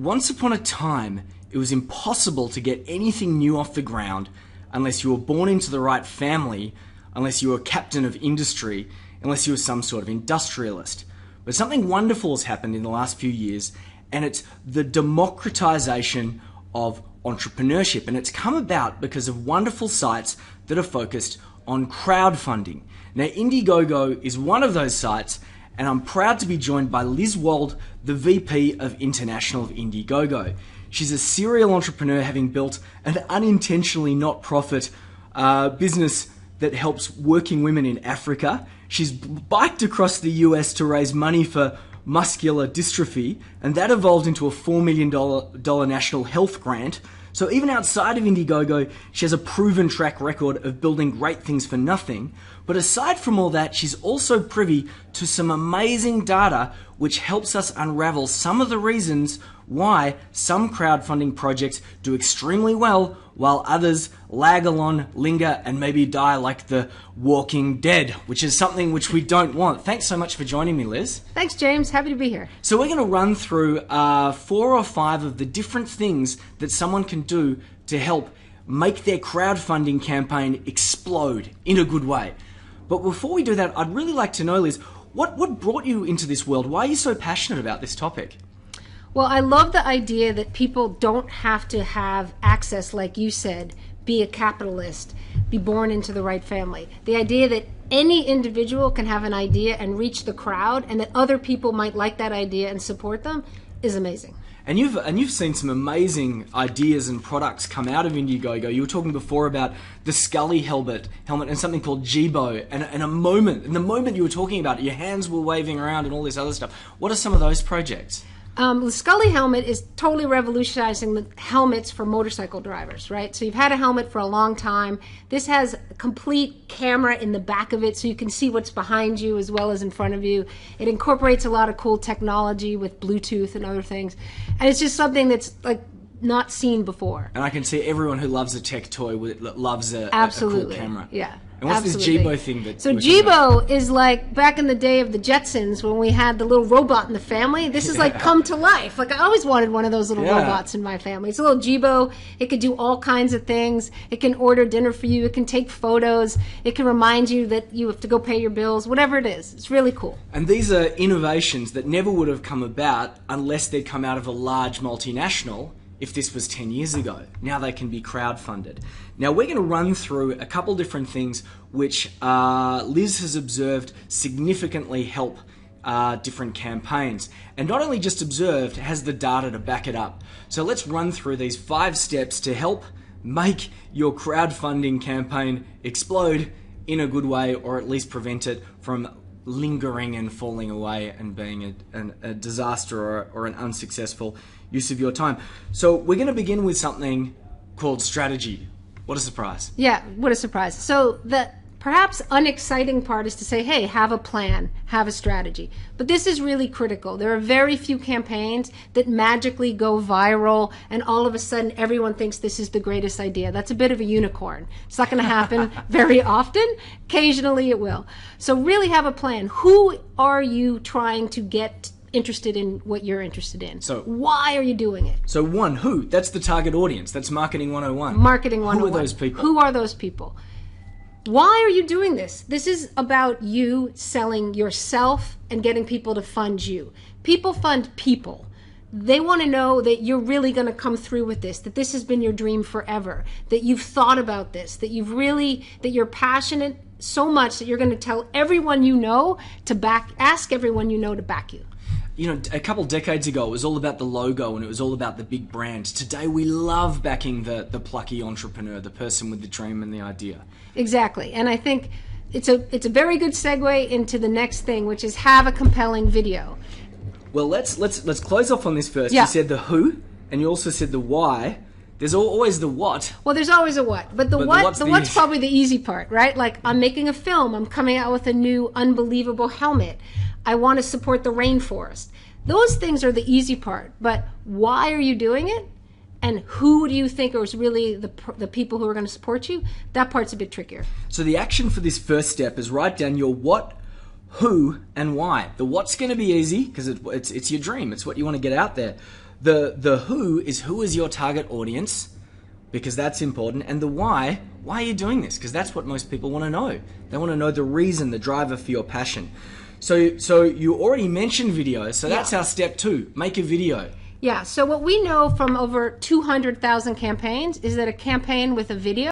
Once upon a time, it was impossible to get anything new off the ground unless you were born into the right family, unless you were a captain of industry, unless you were some sort of industrialist. But something wonderful has happened in the last few years, and it's the democratization of entrepreneurship. And it's come about because of wonderful sites that are focused on crowdfunding. Now, Indiegogo is one of those sites, and I'm proud to be joined by Liz Wald, the VP of International of Indiegogo. She's a serial entrepreneur, having built an unintentionally not-profit business that helps working women in Africa. She's biked across the US to raise money for muscular dystrophy, and that evolved into a $4 million national health grant. So even outside of Indiegogo, she has a proven track record of building great things for nothing. But aside from all that, she's also privy to some amazing data which helps us unravel some of the reasons why some crowdfunding projects do extremely well while others lag along, linger, and maybe die like the Walking Dead, which is something which we don't want. Thanks so much for joining me, Liz. Thanks, James. Happy to be here. So we're going to run through 4 or 5 of the different things that someone can do to help make their crowdfunding campaign explode in a good way. But before we do that, I'd really like to know, Liz, what brought you into this world? Why are you so passionate about this topic? Well, I love the idea that people don't have to have access, like you said, be a capitalist, be born into the right family. The idea that any individual can have an idea and reach the crowd, and that other people might like that idea and support them, is amazing. And you've seen some amazing ideas and products come out of Indiegogo. You were talking before about the Scully helmet and something called Jibo. And in the moment you were talking about it, your hands were waving around and all this other stuff. What are some of those projects? The Scully helmet is totally revolutionizing the helmets for motorcycle drivers, right? So you've had a helmet for a long time. This has a complete camera in the back of it so you can see what's behind you as well as in front of you. It incorporates a lot of cool technology with Bluetooth and other things. And it's just something that's like not seen before. And I can see everyone who loves a tech toy loves a cool camera. Yeah. And what's Absolutely. this Jibo thing that... So Jibo is like back in the day of the Jetsons when we had the little robot in the family. This is like come to life. Like I always wanted one of those little robots in my family. It's a little Jibo. It can do all kinds of things. It can order dinner for you. It can take photos. It can remind you that you have to go pay your bills. Whatever it is. It's really cool. And these are innovations that never would have come about unless they'd come out of a large multinational. If this was 10 years ago. Now they can be crowdfunded. Now we're going to run through a couple different things which Liz has observed significantly help different campaigns. And not only just observed, has the data to back it up. So let's run through these 5 steps to help make your crowdfunding campaign explode in a good way, or at least prevent it from lingering and falling away and being a disaster or an unsuccessful use of your time. So we're going to begin with something called strategy. What a surprise. Yeah, what a surprise. So the perhaps unexciting part is to say, hey, have a plan, have a strategy. But this is really critical. There are very few campaigns that magically go viral and all of a sudden everyone thinks this is the greatest idea. That's a bit of a unicorn. It's not going to happen very often. Occasionally it will. So really have a plan. Who are you trying to get interested in what you're interested in? So why are you doing it? So who? That's the target audience. That's Marketing 101. Marketing 101. Who are those people? Who are those people? Why are you doing this? This is about you selling yourself and getting people to fund you. People fund people. They want to know that you're really going to come through with this, that this has been your dream forever, that you've thought about this, that you're passionate so much that you're going to tell everyone you know ask everyone you know to back you. You know, a couple decades ago, it was all about the logo and it was all about the big brand. Today, we love backing the plucky entrepreneur, the person with the dream and the idea. Exactly. And I think it's a very good segue into the next thing, which is have a compelling video. Well, let's close off on this first. Yeah. You said the who, and you also said the why. There's always the what. Well, there's always a what. But the what's probably the easy part, right? Like, I'm making a film. I'm coming out with a new unbelievable helmet. I want to support the rainforest. Those things are the easy part. But why are you doing it? And who do you think is really the people who are going to support you? That part's a bit trickier. So the action for this first step is write down your what, who, and why. The what's going to be easy because it's your dream. It's what you want to get out there. The who is your target audience, because that's important, and the why are you doing this? Because that's what most people want to know. They want to know the reason, the driver for your passion. So you already mentioned videos, so that's our step 2, make a video. Yeah, so what we know from over 200,000 campaigns is that a campaign with a video